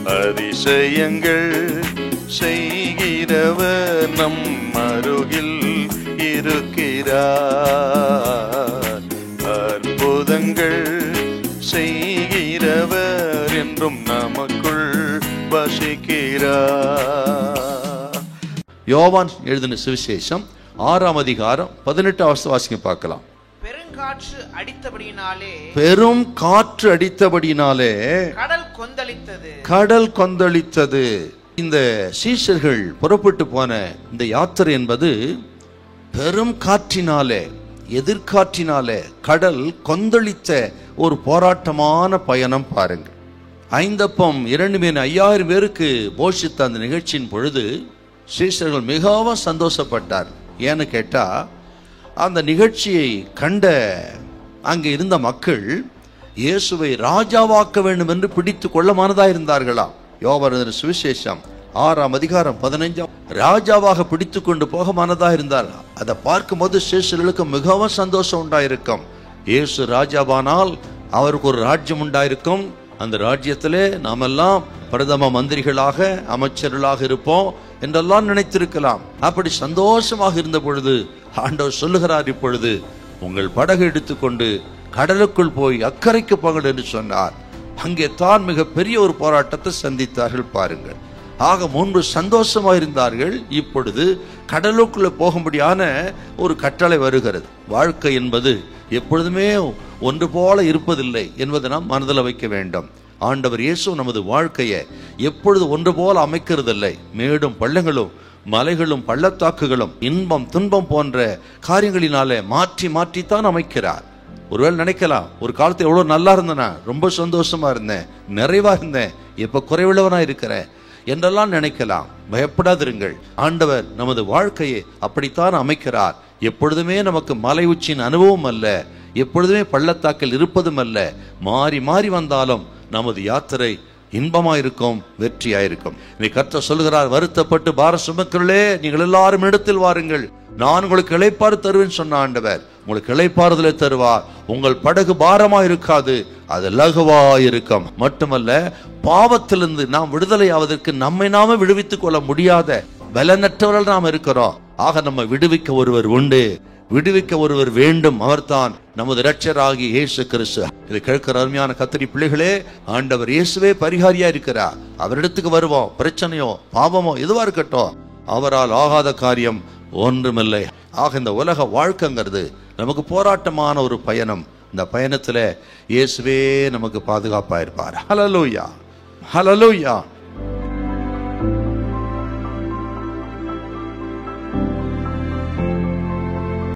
அதிசயங்கள் செய்கிறவர் நம் அருகில் இருக்கிறார். அற்புதங்கள் செய்கிறவர் என்றும் நமக்குள் வசிக்கிறார். யோவான் எழுதின சுவிசேஷம் 6ஆம் அதிகாரம் 18ஆம் வாசிக்க பார்க்கலாம். பெருங்காற்று அடித்தபடியினாலே, பெரும் காற்று அடித்தபடியினாலே கடல் கொந்தளித்தது. இந்த சீஷர்கள் புறப்பட்டு போன இந்த யாத்திரை என்பது பெரும் காற்றினாலே, எதிர்காற்றினாலே கடல் கொந்தளித்த ஒரு போராட்டமான பயணம். பாருங்க, 5 அப்பம் 2 மீன் 5000 பேருக்கு போஷித்த அந்த நிகழ்ச்சியின் பொழுது சீஷர்கள் மிகவும் சந்தோஷப்பட்டார். ஏன்னு கேட்டா, அந்த நிகழ்ச்சியை கண்ட அங்கே இருந்த மக்கள் இயேசுவை ராஜாவாக்க வேண்டும் என்று பிடித்து கொள்ள மனதாயிருந்தார்களாம். யோவான் சுவிசேஷம் 6ஆம் அதிகாரம் 15 ராஜாவாக பிடித்து கொண்டு போக மனதாயிருந்தார்கள். அதை பார்க்கும்போது சீஷர்களுக்கு மிகவும் சந்தோஷம் உண்டாயிருக்கும். இயேசு ராஜாவானால் அவருக்கு ஒரு ராஜ்யம் உண்டாயிருக்கும். அந்த ராஜ்யத்திலே நாமெல்லாம் பிரதம மந்திரிகளாக, அமைச்சர்களாக இருப்போம் என்றெல்லாம் நினைத்திருக்கலாம். அப்படி சந்தோஷமாக இருந்த பொழுது ஆண்டவர் சொல்லுகிறார், இப்பொழுது உங்கள் படகு எடுத்துக்கொண்டு கடலுக்குள் போய் அக்கறைக்கு போங்கள் என்று சொன்னார். அங்கே தான் மிக பெரிய ஒரு போராட்டத்தை சந்தித்தார்கள். பாருங்கள், ஆக முன்பு சந்தோஷமாக இருந்தார்கள், இப்பொழுது கடலுக்குள்ள போகும்படியான ஒரு கட்டளை வருகிறது. வாழ்க்கை என்பது எப்பொழுதுமே ஒன்று போல இருப்பதில்லை என்பதை நாம் மனதில் வைக்க வேண்டும். ஆண்டவர் இயேசு நமது வாழ்க்கையை எப்பொழுது ஒன்று போல அமைக்கிறதில்லை. மேடும் பள்ளங்களும், மலைகளும் பள்ளத்தாக்குகளும், இன்பம் துன்பம் போன்ற காரியங்களினாலே மாற்றி மாற்றித்தான் அமைக்கிறார். ஒருவேளை நினைக்கலாம், ஒரு காலத்தில் எவ்வளவு நல்லா இருந்தேனா, ரொம்ப சந்தோஷமா இருந்தேன், நிறைவா இருந்தேன், இப்ப குறைவுள்ளவனா இருக்கிறேன் என்றெல்லாம் நினைக்கலாம். பயப்படாதிருங்கள். ஆண்டவர் நமது வாழ்க்கையை அப்படித்தான் அமைக்கிறார். எப்பொழுதுமே நமக்கு மலை உச்சியின் அனுபவம் அல்ல, எப்பொழுதுமே பள்ளத்தாக்கில் இருப்பதும் அல்ல. மாறி மாறி வந்தாலும் நமது யாத்திரை இன்பமாயிருக்கும், வெற்றியாயிருக்கும். இன்னைக்கு கர்த்தர் சொல்கிறார், வருத்தப்பட்டு பாரம் சுமக்கிறே நீங்கள் எல்லாரும் இடத்தில் வாருங்கள், நான் உங்களுக்கு இளைப்பாறு தருவேன் சொன்ன ஆண்டவர் உங்களுக்கு இளைப்பாறுதலை தருவார். உங்கள் படகு பாரமா இருக்காது, அது லகுவாயிருக்கும். மட்டுமல்ல, பாவத்திலிருந்து நாம் விடுதலை ஆவதற்கு நம்மை நாம விடுவித்துக் கொள்ள முடியாத பலனற்றவர்கள் நாம் இருக்கிறோம். ஆக நம்ம விடுவிக்க ஒருவர் உண்டு, விடுவிக்க ஒருவர் வேண்டும். அவர்தான் நமது இரட்சகராகிய இயேசு கிறிஸ்து. இதை கேட்கிற அருமையான கர்த்தரி பிள்ளைகளே, ஆண்டவர் இயேசுவே பரிகாரியா இருக்கிறார். அவரிடத்துக்கு வருவோம். பிரச்சனையோ பாவமோ எதுவா இருக்கட்டும், அவரால் ஆகாத காரியம் ஒன்றுமில்லை. ஆக இந்த உலக வாழ்க்கைங்கிறது நமக்கு போராட்டமான ஒரு பயணம். இந்த பயணத்துல இயேசுவே நமக்கு பாதுகாப்பா இருப்பார். ஹல்லேலூயா, ஹல்லேலூயா.